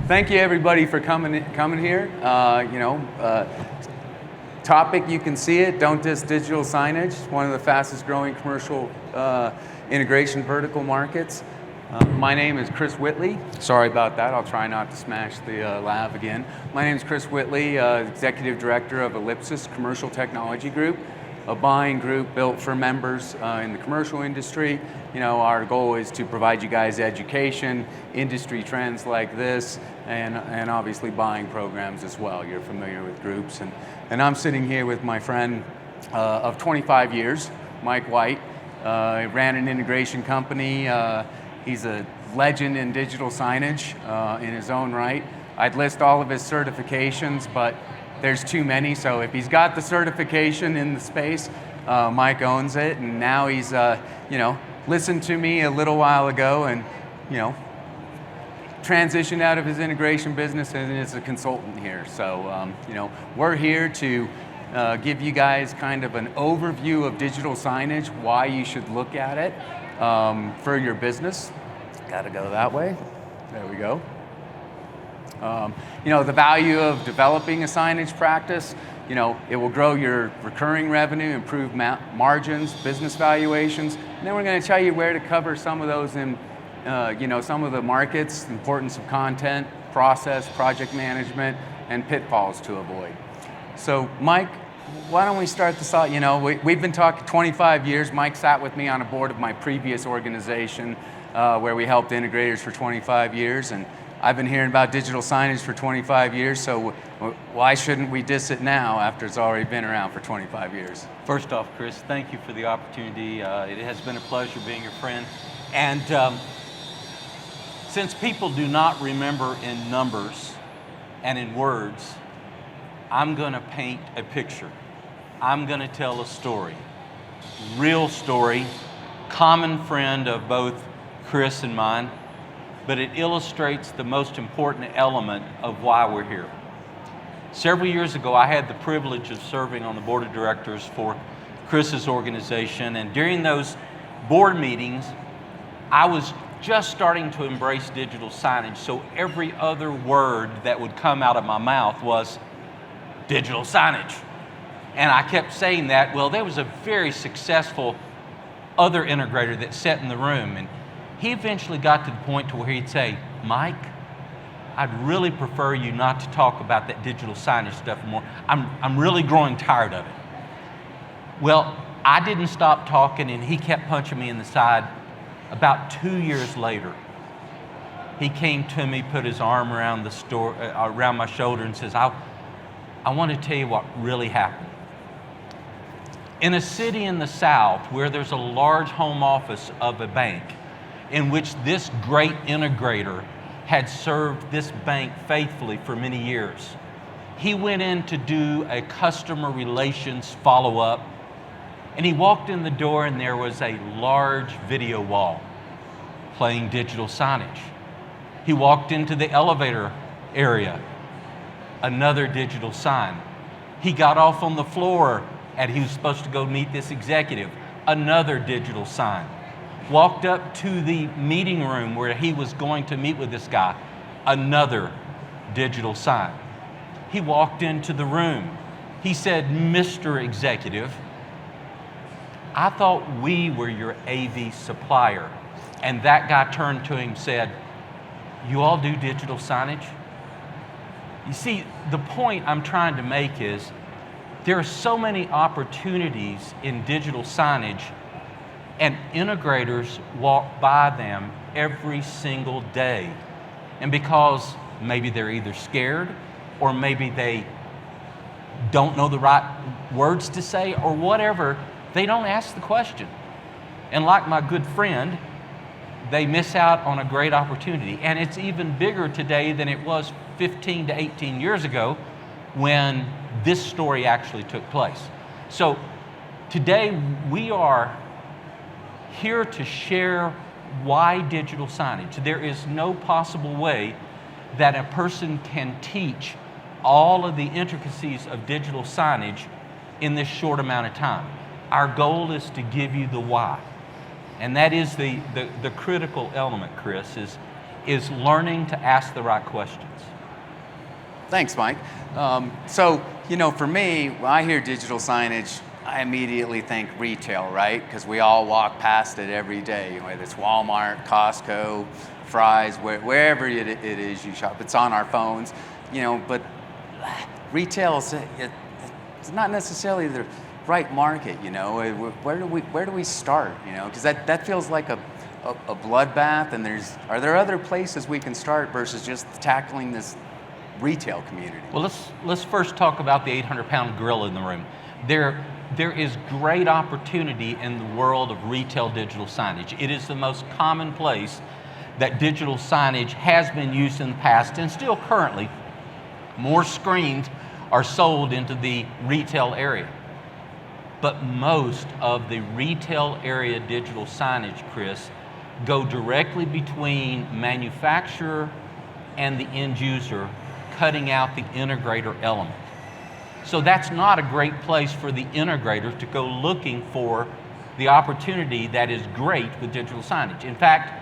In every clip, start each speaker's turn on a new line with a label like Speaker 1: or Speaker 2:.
Speaker 1: Thank you everybody for coming here. Topic, you can see it, don't diss digital signage, one of the fastest growing commercial integration vertical markets. My name is Chris Whitley. Sorry about that, I'll try not to smash the lav again. My name is Chris Whitley, Executive Director of Ellipsis Commercial Technology Group, a buying group built for members in the commercial industry. Our goal is to provide you guys education, industry trends like this, and obviously buying programs as well. You're familiar with groups. And I'm sitting here with my friend of 25 years, Mike White. He ran an integration company. He's a legend in digital signage in his own right. I'd list all of his certifications, but there's too many, so if he's got the certification in the space, Mike owns it, and now he's, listened to me a little while ago and, transitioned out of his integration business and is a consultant here. So, we're here to give you guys kind of an overview of digital signage, why you should look at it for your business. Gotta go that way. There we go. The value of developing a signage practice, it will grow your recurring revenue, improve margins, business valuations, and then we're going to tell you where to cover some of those in, some of the markets, importance of content, process, project management, and pitfalls to avoid. So Mike, why don't we start this out? We've been talking 25 years. Mike sat with me on a board of my previous organization where we helped integrators for 25 years, and I've been hearing about digital signage for 25 years, so why shouldn't we diss it now after it's already been around for 25 years?
Speaker 2: First off, Chris, thank you for the opportunity. It has been a pleasure being your friend. And since people do not remember in numbers and in words, I'm going to paint a picture. I'm going to tell a story. Real story, common friend of both Chris and mine, but it illustrates the most important element of why we're here. Several years ago, I had the privilege of serving on the board of directors for Chris's organization, and during those board meetings, I was just starting to embrace digital signage, so every other word that would come out of my mouth was digital signage. And I kept saying that. Well, there was a very successful other integrator that sat in the room, and he eventually got to the point to where he'd say, Mike, I'd really prefer you not to talk about that digital signage stuff anymore. I'm really growing tired of it. Well, I didn't stop talking, and he kept punching me in the side. About 2 years later, he came to me, put his arm around around my shoulder and says, I want to tell you what really happened. In a city in the South where there's a large home office of a bank, in which this great integrator had served this bank faithfully for many years. He went in to do a customer relations follow-up, and he walked in the door and there was a large video wall playing digital signage. He walked into the elevator area, another digital sign. He got off on the floor and he was supposed to go meet this executive, another digital sign. Walked up to the meeting room where he was going to meet with this guy, another digital sign. He walked into the room. He said, Mr. Executive, I thought we were your AV supplier. And that guy turned to him and said, you all do digital signage? You see, the point I'm trying to make is there are so many opportunities in digital signage, and integrators walk by them every single day. And because maybe they're either scared or maybe they don't know the right words to say or whatever, they don't ask the question. And like my good friend, they miss out on a great opportunity. And it's even bigger today than it was 15 to 18 years ago when this story actually took place. So today we are here to share why digital signage. There is no possible way that a person can teach all of the intricacies of digital signage in this short amount of time. Our goal is to give you the why. And that is the critical element, Chris, is is learning to ask the right questions.
Speaker 1: Thanks, Mike. So, for me, when I hear digital signage, I immediately think retail, right? Because we all walk past it every day, whether it's Walmart, Costco, Fry's, wherever it is you shop. It's on our phones, but retail, it's not necessarily the right market, Where do we start, Because that feels like a bloodbath, and are there other places we can start versus just tackling this retail community?
Speaker 2: Well, let's first talk about the 800-pound gorilla in the room. There is great opportunity in the world of retail digital signage. It is the most common place that digital signage has been used in the past and still currently. More screens are sold into the retail area. But most of the retail area digital signage, Chris, go directly between manufacturer and the end user, cutting out the integrator element. So that's not a great place for the integrator to go looking for the opportunity that is great with digital signage. In fact,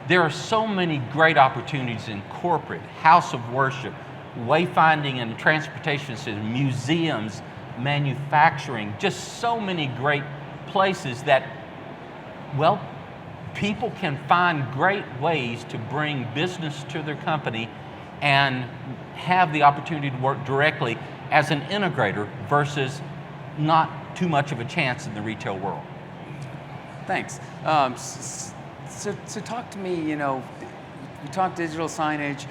Speaker 2: there are so many great opportunities in corporate, house of worship, wayfinding and transportation systems, museums, manufacturing, just so many great places that, well, people can find great ways to bring business to their company and have the opportunity to work directly as an integrator versus not too much of a chance in the retail world.
Speaker 1: Thanks. So talk to me, you talk digital signage,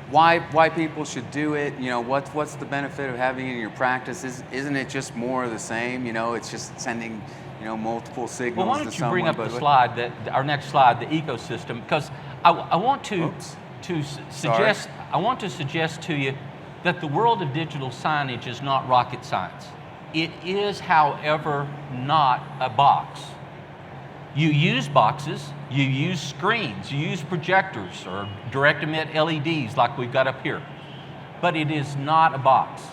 Speaker 1: why people should do it, what's the benefit of having it in your practice? Isn't it just more of the same, it's just sending, multiple signals
Speaker 2: well, why don't you bring up the slide, our next slide, the ecosystem, because I want to suggest to you that the world of digital signage is not rocket science. It is, however, not a box. You use boxes, you use screens, you use projectors or direct emit LEDs like we've got up here, but it is not a box.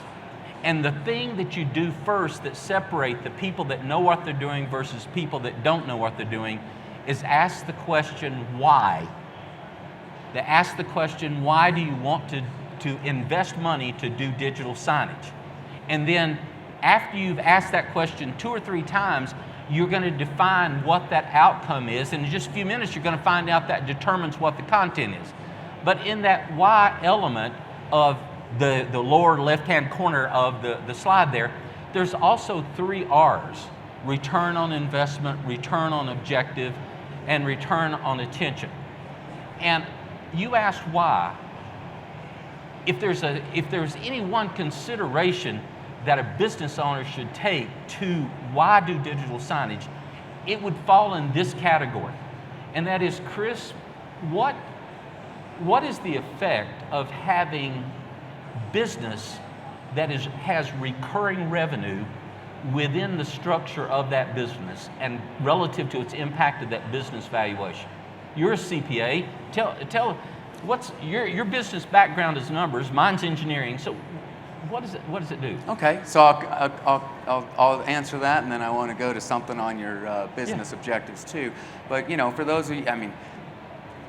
Speaker 2: And the thing that you do first that separate the people that know what they're doing versus people that don't know what they're doing is ask the question, why? Ask the question, why do you want to invest money to do digital signage? And then after you've asked that question 2 or 3 times, you're going to define what that outcome is. And in just a few minutes, you're going to find out that determines what the content is. But in that why element of the lower left-hand corner of the slide there, there's also 3 R's: return on investment, return on objective, and return on attention. And you asked why. If there's any one consideration that a business owner should take to why do digital signage, it would fall in this category. And that is, Chris, what is the effect of having business that has recurring revenue within the structure of that business and relative to its impact of that business valuation? You're a CPA. Tell what's your business background is numbers, mine's engineering. So what does it do?
Speaker 1: Okay, so I'll answer that, and then I want to go to something on your business objectives too. But for those of you,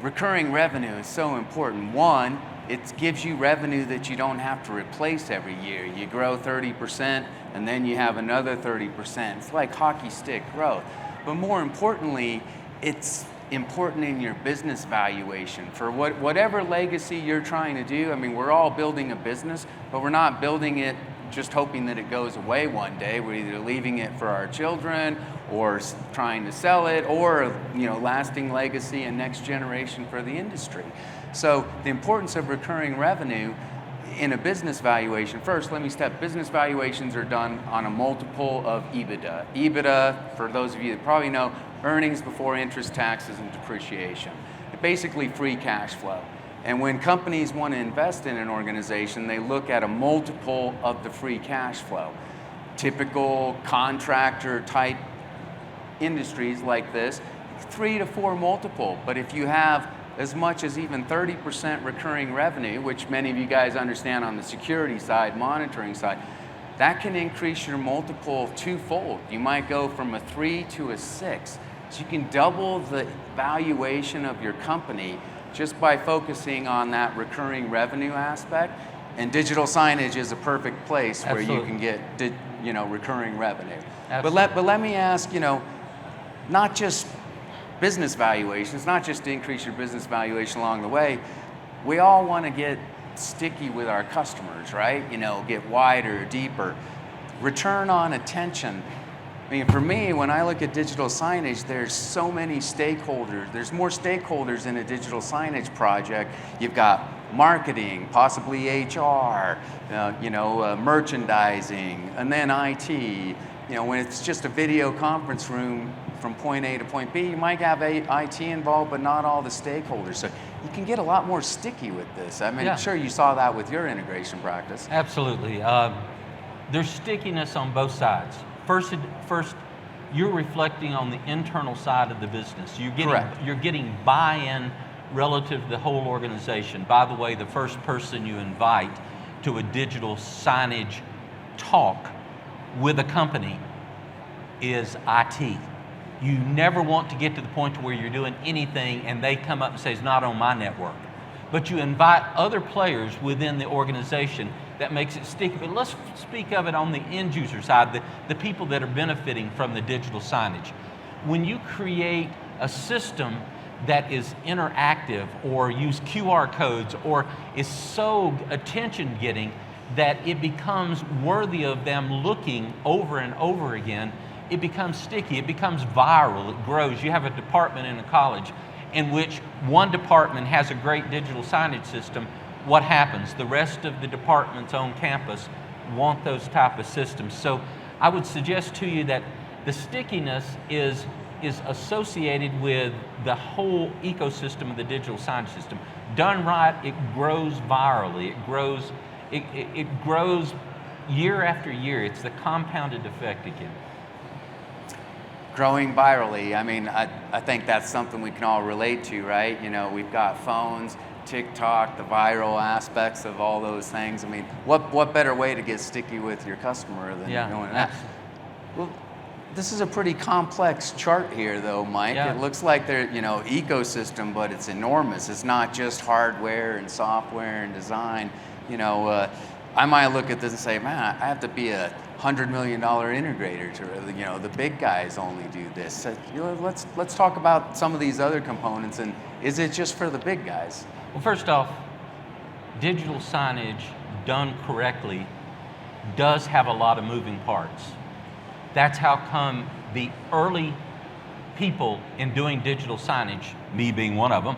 Speaker 1: recurring revenue is so important. One, it gives you revenue that you don't have to replace every year. You grow 30%, and then you have another 30%. It's like hockey stick growth. But more importantly, it's important in your business valuation for whatever legacy you're trying to do. We're all building a business, but we're not building it just hoping that it goes away one day. We're either leaving it for our children or trying to sell it, or lasting legacy and next generation for the industry. So the importance of recurring revenue in a business valuation. First, business valuations are done on a multiple of EBITDA. EBITDA, for those of you that probably know, earnings before interest, taxes, and depreciation. Basically free cash flow. And when companies want to invest in an organization, they look at a multiple of the free cash flow. Typical contractor type industries like this, 3 to 4 multiple. But if you have as much as even 30% recurring revenue, which many of you guys understand on the security side, monitoring side, that can increase your multiple 2-fold. You might go from a 3 to a 6. So you can double the valuation of your company just by focusing on that recurring revenue aspect. And digital signage is a perfect place where you can get, recurring revenue.
Speaker 2: Absolutely.
Speaker 1: But let me ask, not just business valuations, not just to increase your business valuation along the way. We all want to get sticky with our customers, right? Get wider, deeper. Return on attention. I mean, for me, when I look at digital signage, there's so many stakeholders. There's more stakeholders in a digital signage project. You've got marketing, possibly HR, merchandising, and then IT. When it's just a video conference room from point A to point B, you might have IT involved, but not all the stakeholders. So you can get a lot more sticky with this. I mean, I'm sure you saw that with your integration practice.
Speaker 2: Absolutely. There's stickiness on both sides. First, you're reflecting on the internal side of the business. You're getting buy-in relative to the whole organization. By the way, the first person you invite to a digital signage talk with a company is IT. You never want to get to the point where you're doing anything and they come up and say, it's not on my network. But you invite other players within the organization, that makes it sticky. But let's speak of it on the end user side, the people that are benefiting from the digital signage. When you create a system that is interactive or use QR codes or is so attention getting that it becomes worthy of them looking over and over again, it becomes sticky, it becomes viral, it grows. You have a department in a college in which one department has a great digital signage system. What happens? The rest of the departments on campus want those type of systems. So I would suggest to you that the stickiness is associated with the whole ecosystem of the digital signage system. Done right, it grows virally, it grows year after year. It's the compounded effect again.
Speaker 1: Growing virally, I mean, I think that's something we can all relate to, right? We've got phones, TikTok, the viral aspects of all those things. I mean, what better way to get sticky with your customer than doing that? Well, this is a pretty complex chart here, though, Mike.
Speaker 2: Yeah.
Speaker 1: It looks like they're, ecosystem, but it's enormous. It's not just hardware and software and design. I might look at this and say, man, I have to be a $100 million integrator to, the big guys only do this. So, let's talk about some of these other components, and is it just for the big guys?
Speaker 2: Well, first off, digital signage done correctly does have a lot of moving parts. That's how come the early people in doing digital signage, me being one of them,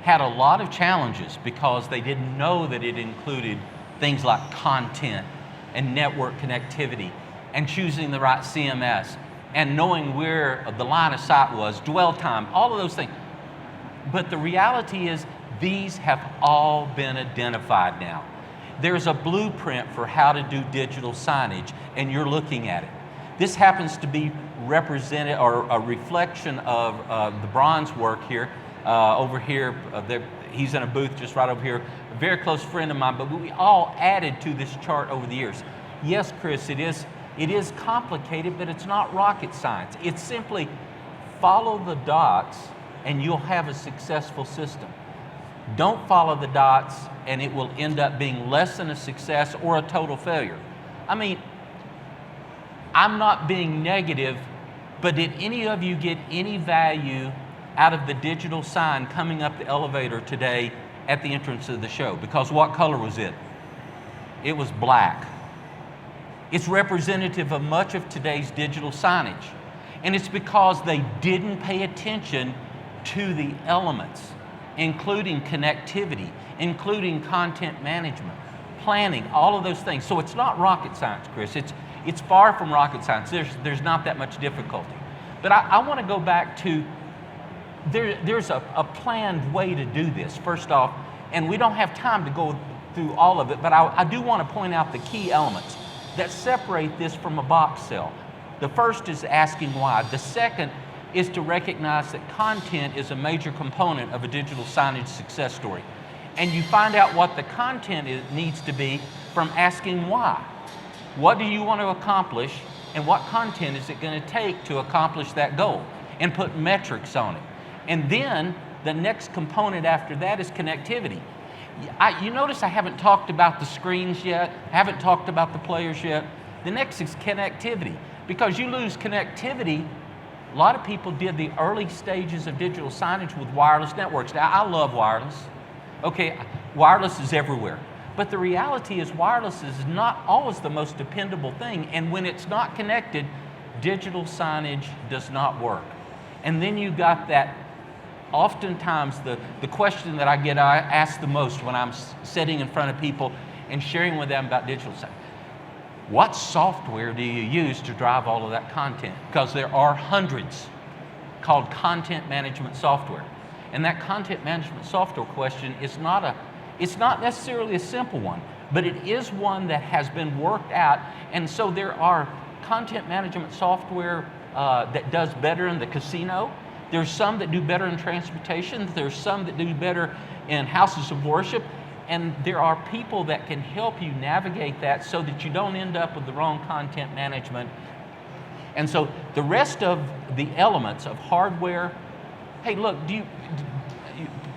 Speaker 2: had a lot of challenges because they didn't know that it included things like content and network connectivity and choosing the right CMS and knowing where the line of sight was, dwell time, all of those things. But the reality is these have all been identified now. There's a blueprint for how to do digital signage, and you're looking at it. This happens to be represented or a reflection of the bronze work here. Over here, he's in a booth just right over here, a very close friend of mine, but we all added to this chart over the years. Yes, Chris, it is complicated, but it's not rocket science. It's simply follow the dots and you'll have a successful system. Don't follow the dots and it will end up being less than a success or a total failure. I mean, I'm not being negative, but did any of you get any value out of the digital sign coming up the elevator today at the entrance of the show? Because what color was it? It was black. It's representative of much of today's digital signage. And it's because they didn't pay attention to the elements, including connectivity, including content management, planning, all of those things. So it's not rocket science, Chris. It's far from rocket science. There's not that much difficulty. But I want to go back to there's a planned way to do this, first off, and we don't have time to go through all of it, but I do want to point out the key elements that separate this from a box sell. The first is asking why. The second is to recognize that content is a major component of a digital signage success story. And you find out what the content needs to be from asking why. What do you want to accomplish, and what content is it going to take to accomplish that goal? And put metrics on it. And then The next component after that is connectivity. You notice I haven't talked about the screens yet, haven't talked about the players yet. The next is connectivity. Because you lose connectivity, a lot of people did the early stages of digital signage with wireless networks. Now, I love wireless. Okay, wireless is everywhere. But the reality is wireless is not always the most dependable thing, and when it's not connected, digital signage does not work. And then you got that, oftentimes the question that I get asked the most when I'm sitting in front of people and sharing with them about digital signage. What software do you use to drive all of that content? Because there are hundreds called content management software. And that content management software question is it's not necessarily a simple one, but it is one that has been worked out. And so there are content management software that does better in the casino. There's some that do better in transportation. There's some that do better in houses of worship. And there are people that can help you navigate that so that you don't end up with the wrong content management. And so the rest of the elements of hardware, hey, look,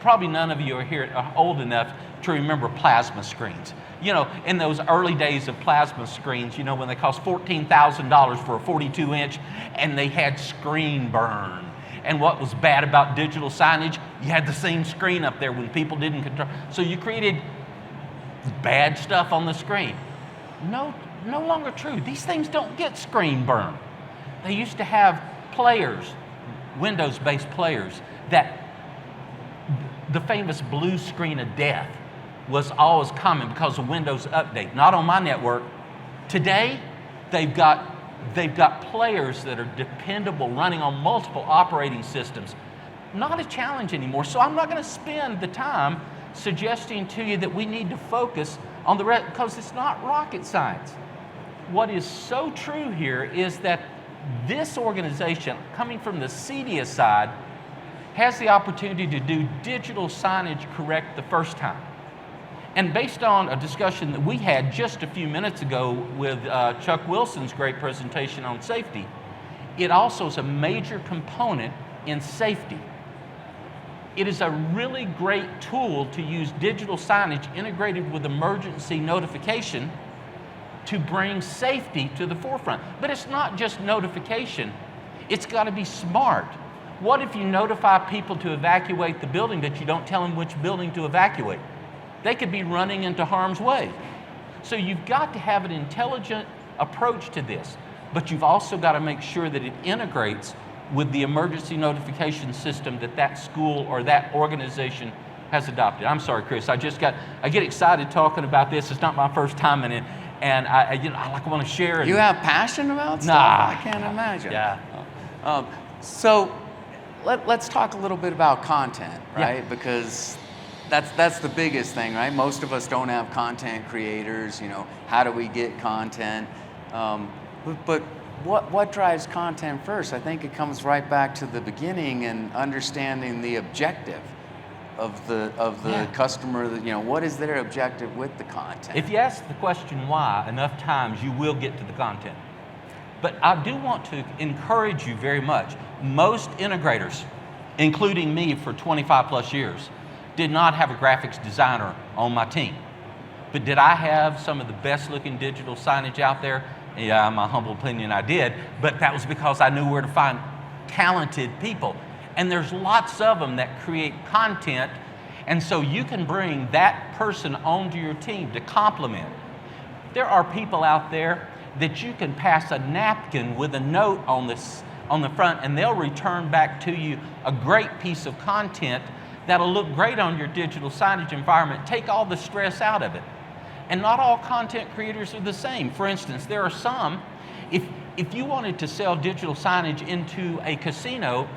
Speaker 2: probably none of you are here are old enough to remember plasma screens. You know, in those early days of plasma screens, you know, when they cost $14,000 for a 42-inch and they had screen burn. And what was bad about digital signage, you had the same screen up there when people didn't control. So you created bad stuff on the screen. No longer true. These things don't get screen burn. They used to have players, Windows-based players, that the famous blue screen of death was always common because of Windows Update. Not on my network. Today, they've got players that are dependable, running on multiple operating systems. Not a challenge anymore. So I'm not going to spend the time suggesting to you that we need to focus on the rest, because it's not rocket science. What is so true here is that this organization, coming from the CEDIA side, has the opportunity to do digital signage correct the first time. And based on a discussion that we had just a few minutes ago with Chuck Wilson's great presentation on safety, it also is a major component in safety. It is a really great tool to use digital signage integrated with emergency notification to bring safety to the forefront. But it's not just notification, it's got to be smart. What if you notify people to evacuate the building but you don't tell them which building to evacuate? They could be running into harm's way. So you've got to have an intelligent approach to this, but you've also got to make sure that it integrates with the emergency notification system that that school or that organization has adopted. I'm sorry, Chris, I get excited talking about this. It's not my first time in it, and I want to share.
Speaker 1: You have passion about stuff?
Speaker 2: Nah.
Speaker 1: I can't imagine.
Speaker 2: Yeah.
Speaker 1: So let's talk a little bit about content, right?
Speaker 2: Yeah.
Speaker 1: Because that's the biggest thing, right? Most of us don't have content creators. You know, how do we get content? But what drives content first? I think it comes right back to the beginning and understanding the objective of the customer. You know, what is their objective with the content?
Speaker 2: If you ask the question why enough times, you will get to the content. But I do want to encourage you very much. Most integrators, including me for 25 plus years, did not have a graphics designer on my team. But did I have some of the best looking digital signage out there? Yeah, in my humble opinion, I did. But that was because I knew where to find talented people. And there's lots of them that create content. And so you can bring that person onto your team to complement. There are people out there that you can pass a napkin with a note on the front, and they'll return back to you a great piece of content that'll look great on your digital signage environment. Take all the stress out of it. And not all content creators are the same. For instance, there are some, if you wanted to sell digital signage into a casino,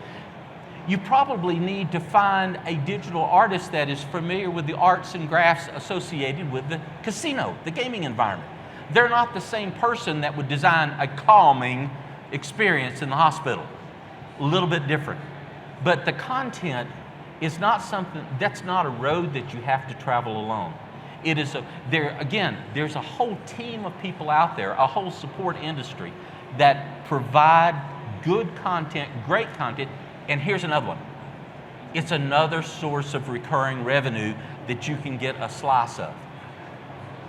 Speaker 2: you probably need to find a digital artist that is familiar with the arts and crafts associated with the casino, the gaming environment. They're not the same person that would design a calming experience in the hospital. A little bit different. But the content is not something, that's not a road that you have to travel alone. It is there's a whole team of people out there, a whole support industry that provide good content, great content. And here's another one. It's another source of recurring revenue that you can get a slice of.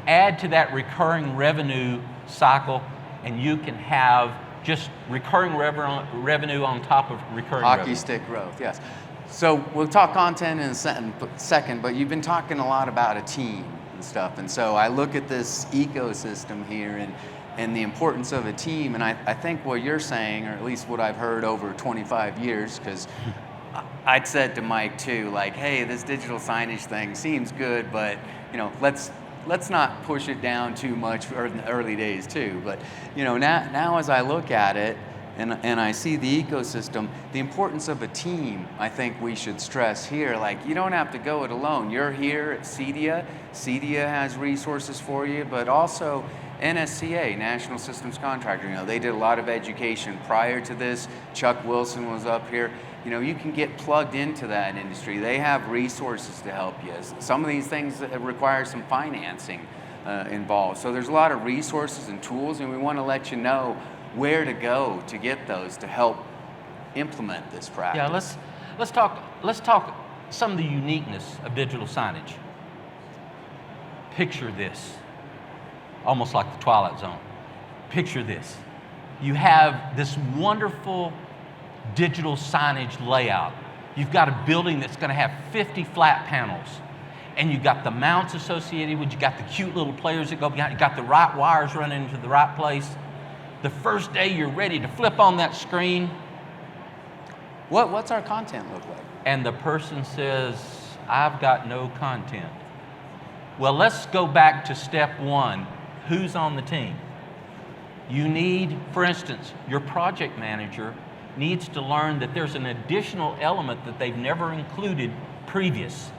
Speaker 2: Add to that recurring revenue cycle, and you can have just recurring revenue on top of recurring
Speaker 1: Hockey
Speaker 2: revenue.
Speaker 1: stick growth, yes. So we'll talk content in a second, but you've been talking a lot about a team and stuff. And so I look at this ecosystem here and the importance of a team. And I think what you're saying, or at least what I've heard over 25 years, because I'd said to Mike too, like, hey, this digital signage thing seems good, but let's not push it down too much in the early days too. But now as I look at it and I see the ecosystem, the importance of a team, I think we should stress here. Like, you don't have to go it alone. You're here at CEDIA. CEDIA has resources for you, but also NSCA, National Systems Contractor. They did a lot of education prior to this. Chuck Wilson was up here. You can get plugged into that industry. They have resources to help you. Some of these things require some financing involved. So there's a lot of resources and tools, and we want to let you know where to go to get those to help implement this practice.
Speaker 2: Yeah, let's talk some of the uniqueness of digital signage. Picture this, almost like the Twilight Zone. Picture this. You have this wonderful digital signage layout. You've got a building that's going to have 50 flat panels, and you've got the mounts associated with, you got the cute little players that go behind, you got the right wires running into the right place. The first day you're ready to flip on that screen.
Speaker 1: What's our content look like?
Speaker 2: And the person says, I've got no content. Well, let's go back to step one. Who's on the team? You need, for instance, your project manager needs to learn that there's an additional element that they've never included previous.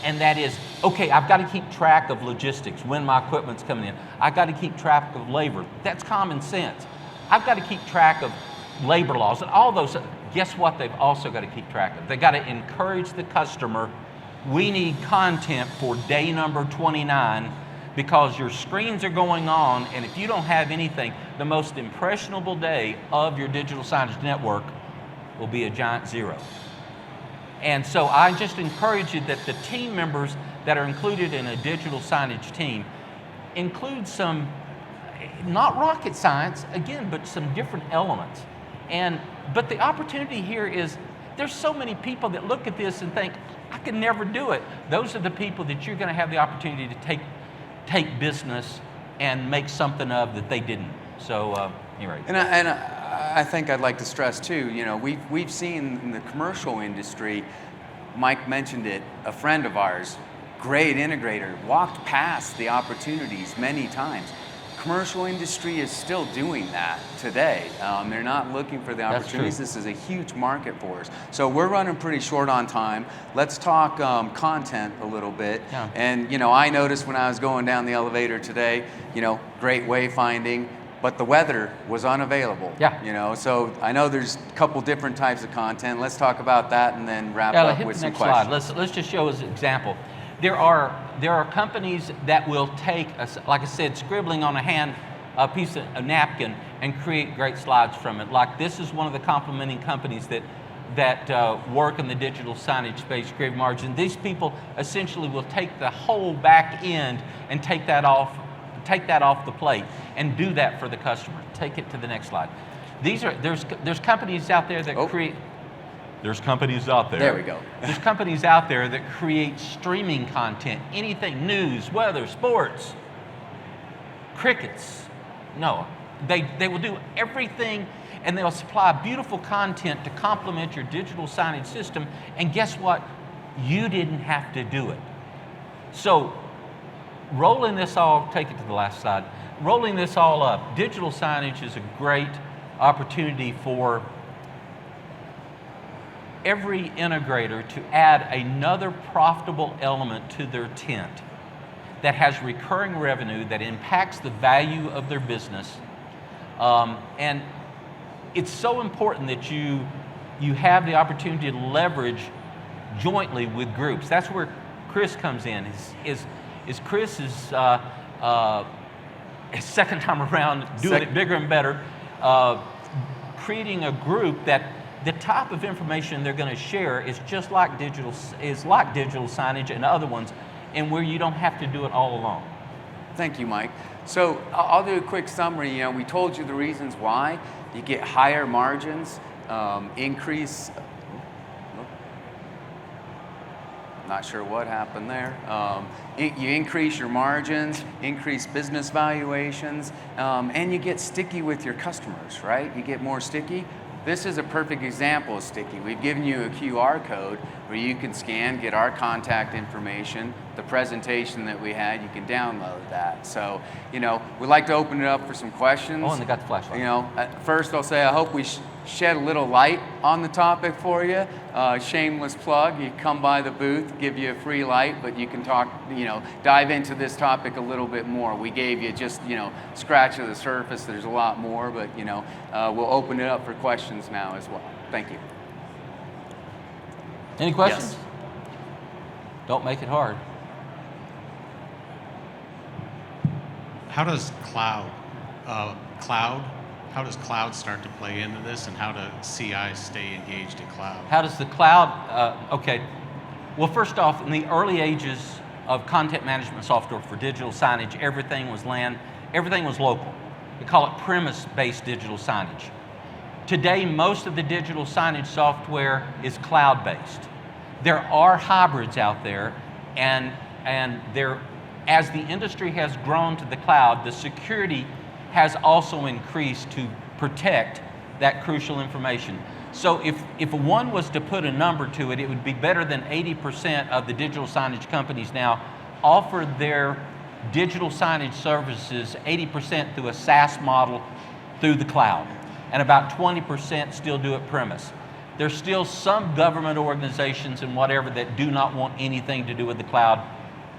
Speaker 2: And that is, okay, I've got to keep track of logistics, when my equipment's coming in. I've got to keep track of labor. That's common sense. I've got to keep track of labor laws and all those. Guess what they've also got to keep track of? They've got to encourage the customer. We need content for day number 29 because your screens are going on, and if you don't have anything, the most impressionable day of your digital signage network will be a giant zero. And so I just encourage you that the team members that are included in a digital signage team include some, not rocket science, again, but some different elements. But the opportunity here is there's so many people that look at this and think, I can never do it. Those are the people that you're going to have the opportunity to take business and make something of that they didn't. So, anyway.
Speaker 1: And I think I'd like to stress too, we've seen in the commercial industry, Mike mentioned it, a friend of ours, great integrator, walked past the opportunities many times. Commercial industry is still doing that today. They're not looking for the opportunities. This is a huge market for us. So we're running pretty short on time. Let's talk content a little bit.
Speaker 2: Yeah.
Speaker 1: And I noticed when I was going down the elevator today, great wayfinding, but the weather was unavailable.
Speaker 2: Yeah.
Speaker 1: So I know there's a couple different types of content. Let's talk about that and then wrap up with some questions.
Speaker 2: Slide. Let's just show as an example. There are companies that will take, like I said, scribbling on a piece of a napkin and create great slides from it. Like this is one of the complementing companies that work in the digital signage space, Grave Margin. These people essentially will take the whole back end and take that off the plate and do that for the customer. Take it to the next slide. There's companies out there that create. There's companies out there.
Speaker 1: There we go.
Speaker 2: There's companies out there that create streaming content, anything, news, weather, sports, crickets. No, they will do everything, and they'll supply beautiful content to complement your digital signage system. And guess what? You didn't have to do it. So rolling this all, take it to the last slide, rolling this all up, digital signage is a great opportunity for every integrator to add another profitable element to their tent that has recurring revenue that impacts the value of their business. And it's so important that you have the opportunity to leverage jointly with groups. That's where Chris comes in. Chris is his second time around doing it bigger and better, creating a group that the type of information they're going to share is just like digital signage and other ones, and where you don't have to do it all alone.
Speaker 1: Thank you, Mike. So I'll do a quick summary. You know, we told you the reasons why. You get higher margins, increase. Not sure what happened there. You increase your margins, increase business valuations, and you get sticky with your customers, right? You get more sticky. This is a perfect example of sticky. We've given you a QR code where you can scan, get our contact information, the presentation that we had, you can download that. So, you know, we'd like to open it up for some questions.
Speaker 2: Oh, and they got the flashlight.
Speaker 1: You know, first I'll say I hope we shed a little light on the topic for you. Shameless plug, you come by the booth, give you a free light, but you can talk, you know, dive into this topic a little bit more. We gave you just, you know, scratch of the surface. There's a lot more, but, you know, we'll open it up for questions now as well. Thank you.
Speaker 2: Any questions?
Speaker 1: Yes.
Speaker 2: Don't make it hard.
Speaker 3: How does cloud start to play into this, and how do CI stay engaged in cloud?
Speaker 2: How does the cloud, okay. Well, first off, in the early ages of content management software for digital signage, everything was LAN, everything was local. We call it premise-based digital signage. Today, most of the digital signage software is cloud-based. There are hybrids out there, and as the industry has grown to the cloud, the security has also increased to protect that crucial information. So if one was to put a number to it, it would be better than 80% of the digital signage companies now offer their digital signage services 80% through a SaaS model through the cloud, and about 20% still do it premise. There's still some government organizations and whatever that do not want anything to do with the cloud,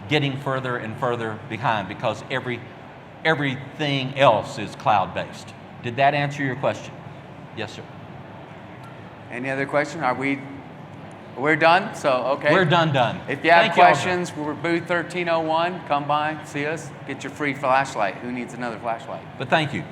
Speaker 2: getting further and further behind because everything else is cloud-based. Did that answer your question? Yes, sir.
Speaker 1: Any other question? We're done? So, okay.
Speaker 2: We're done.
Speaker 1: If you have
Speaker 2: Thank you all.
Speaker 1: questions, we're booth 1301. Come by, see us, get your free flashlight. Who needs another flashlight?
Speaker 2: But thank you.